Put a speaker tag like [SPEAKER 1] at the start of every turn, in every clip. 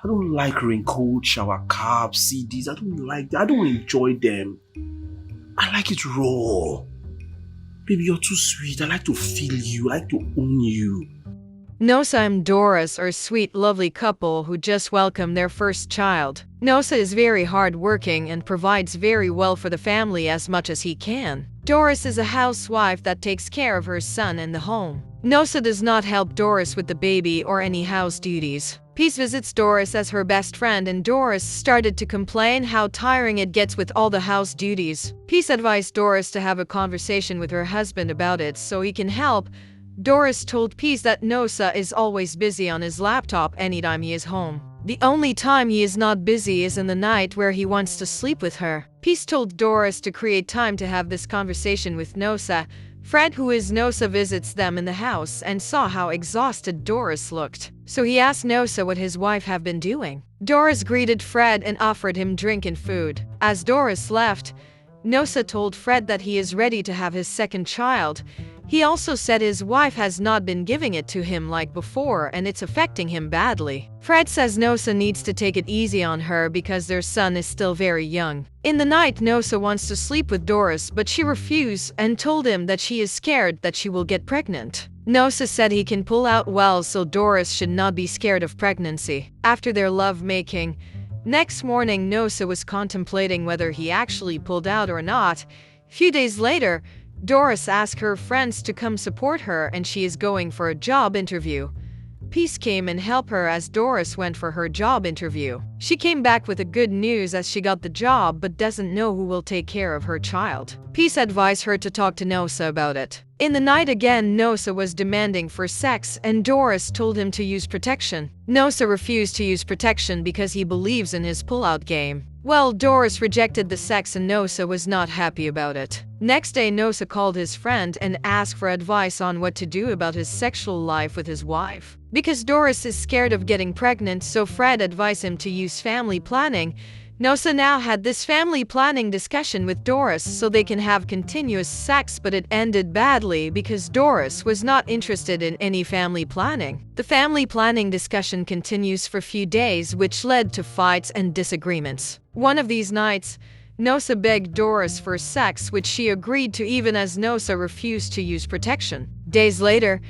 [SPEAKER 1] I don't like raincoat, shower caps, CDs. I don't like that. I don't enjoy them. I like it raw. Baby, you're too sweet. I like to feel you. I like to own you.
[SPEAKER 2] Nosa and Doris are a sweet, lovely couple who just welcomed their first child. Nosa is very hardworking and provides very well for the family as much as he can. Doris is a housewife that takes care of her son and the home. Nosa does not help Doris with the baby or any house duties. Peace visits Doris as her best friend, and Doris started to complain how tiring it gets with all the house duties. Peace advised Doris to have a conversation with her husband about it so he can help. Doris told Peace that Nosa is always busy on his laptop anytime he is home. The only time he is not busy is in the night where he wants to sleep with her. Peace told Doris to create time to have this conversation with Nosa. Fred, who is Nosa, visits them in the house and saw how exhausted Doris looked. So he asked Nosa what his wife have been doing. Doris greeted Fred and offered him drink and food. As Doris left, Nosa told Fred that he is ready to have his second child. He also said his wife has not been giving it to him like before and it's affecting him badly. Fred says Nosa needs to take it easy on her because their son is still very young. In the night, Nosa wants to sleep with Doris, but she refused and told him that she is scared that she will get pregnant. Nosa said he can pull out well, so Doris should not be scared of pregnancy. After their love-making, next morning Nosa was contemplating whether he actually pulled out or not. Few days later, Doris asked her friends to come support her and she is going for a job interview. Peace came and helped her as Doris went for her job interview. She came back with the good news as she got the job but doesn't know who will take care of her child. Peace advised her to talk to Nosa about it. In the night again, Nosa was demanding for sex and Doris told him to use protection. Nosa refused to use protection because he believes in his pull-out game. Well, Doris rejected the sex and Nosa was not happy about it. Next day, Nosa called his friend and asked for advice on what to do about his sexual life with his wife. Because Doris is scared of getting pregnant, so Fred advised him to use family planning. Nosa now had this family planning discussion with Doris so they can have continuous sex, but it ended badly because Doris was not interested in any family planning. The family planning discussion continues for a few days, which led to fights and disagreements. One of these nights, Nosa begged Doris for sex, which she agreed to even as Nosa refused to use protection. Days later,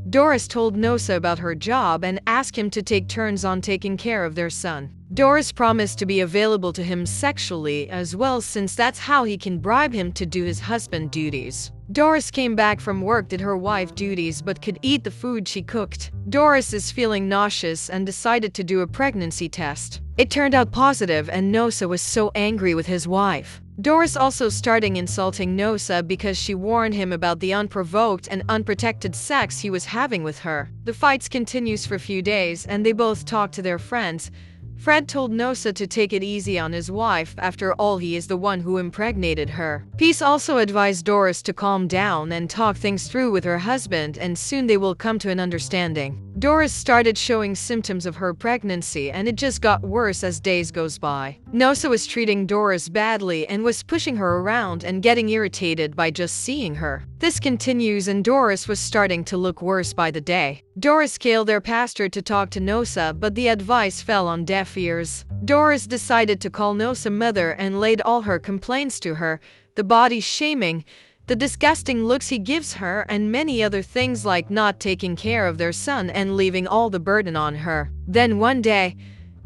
[SPEAKER 2] Doris told Nosa about her job and asked him to take turns on taking care of their son. Doris promised to be available to him sexually as well, since that's how he can bribe him to do his husband duties. Doris came back from work, did her wife duties, but could eat the food she cooked. Doris is feeling nauseous and decided to do a pregnancy test. It turned out positive and Nosa was so angry with his wife. Doris also started insulting Nosa because she warned him about the unprovoked and unprotected sex he was having with her. The fights continues for a few days and they both talked to their friends. Fred told Nosa to take it easy on his wife, after all he is the one who impregnated her. Peace also advised Doris to calm down and talk things through with her husband and soon they will come to an understanding. Doris started showing symptoms of her pregnancy and it just got worse as days goes by. Nosa was treating Doris badly and was pushing her around and getting irritated by just seeing her. This continues and Doris was starting to look worse by the day. Doris called their pastor to talk to Nosa, but the advice fell on deaf ears. Doris decided to call Nosa's mother and laid all her complaints to her, the body shaming, the disgusting looks he gives her, and many other things like not taking care of their son and leaving all the burden on her. Then one day,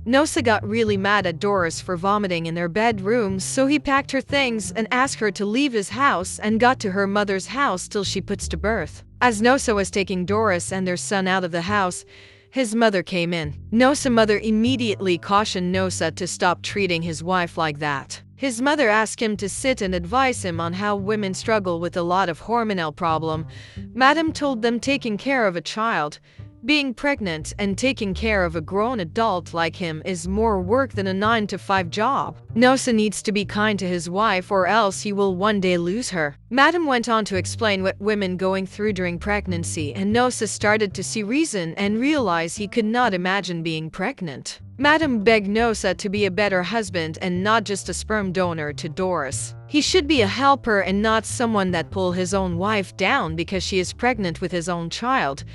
[SPEAKER 2] Nosa got really mad at Doris for vomiting in their bedroom, so he packed her things and asked her to leave his house and got to her mother's house till she puts to birth. As Nosa was taking Doris and their son out of the house, his mother came in. Nosa's mother immediately cautioned Nosa to stop treating his wife like that. His mother asked him to sit and advise him on how women struggle with a lot of hormonal problem. Madam told them taking care of a child, being pregnant and taking care of a grown adult like him is more work than a 9-to-5 job. Nosa needs to be kind to his wife or else he will one day lose her. Madam went on to explain what women going through during pregnancy and Nosa started to see reason and realize he could not imagine being pregnant. Madam begged Nosa to be a better husband and not just a sperm donor to Doris. He should be a helper and not someone that pull his own wife down because she is pregnant with his own child.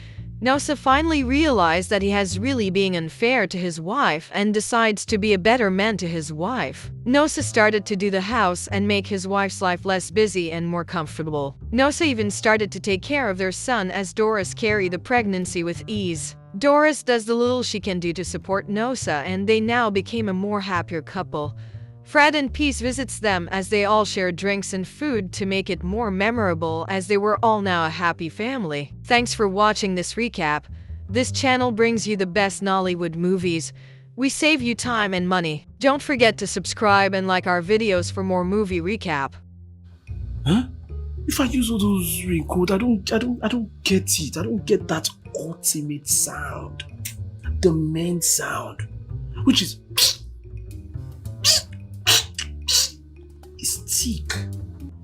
[SPEAKER 2] Nosa finally realized that he has really being unfair to his wife and decides to be a better man to his wife. Nosa started to do the house and make his wife's life less busy and more comfortable. Nosa even started to take care of their son as Doris carried the pregnancy with ease. Doris does the little she can do to support Nosa, and they now became a more happier couple. Fred and Peace visits them as they all share drinks and food to make it more memorable, as they were all now a happy family. Thanks for watching this recap. This channel brings you the best Nollywood movies. We save you time and money. Don't forget to subscribe and like our videos for more movie recap.
[SPEAKER 1] Huh? If I use all those raincoat, I don't get it. I don't get that ultimate sound. The main sound. Which is it's thick.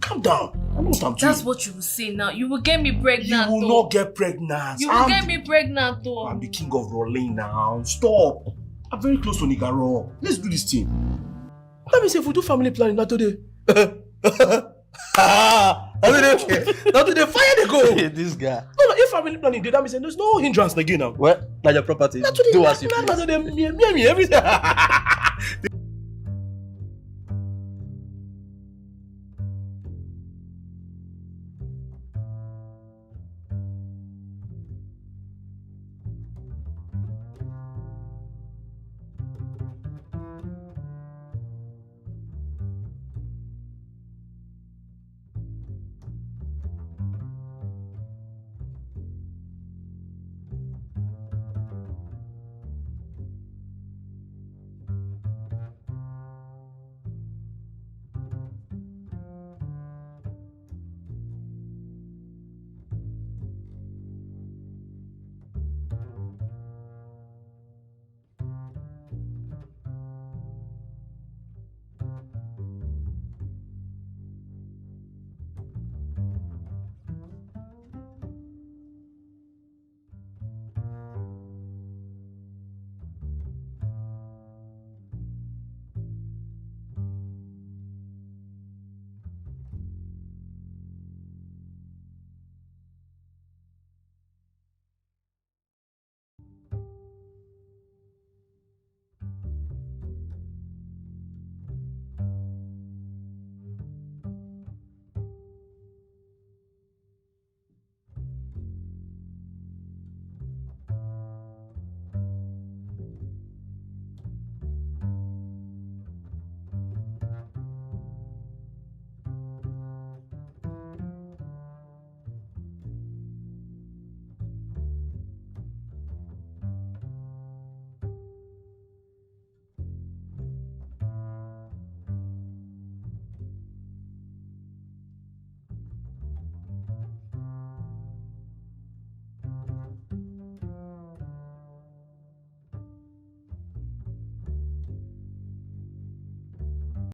[SPEAKER 1] Calm down. I know what I'm doing.
[SPEAKER 3] That's what you will say now. You will get me pregnant.
[SPEAKER 1] You will not get pregnant.
[SPEAKER 3] You will get me pregnant though.
[SPEAKER 1] I'm the king of rolling now. Stop. I'm very close to Nigerian. Let's do this thing. Let me say, if we do family planning, not today. Not today. Fire the go.
[SPEAKER 4] This guy.
[SPEAKER 1] No, if family planning did that means there's no hindrance again now.
[SPEAKER 4] Well, now your property.
[SPEAKER 1] Not today.
[SPEAKER 4] Do as you
[SPEAKER 1] Not
[SPEAKER 4] please.
[SPEAKER 1] today. Me, everything.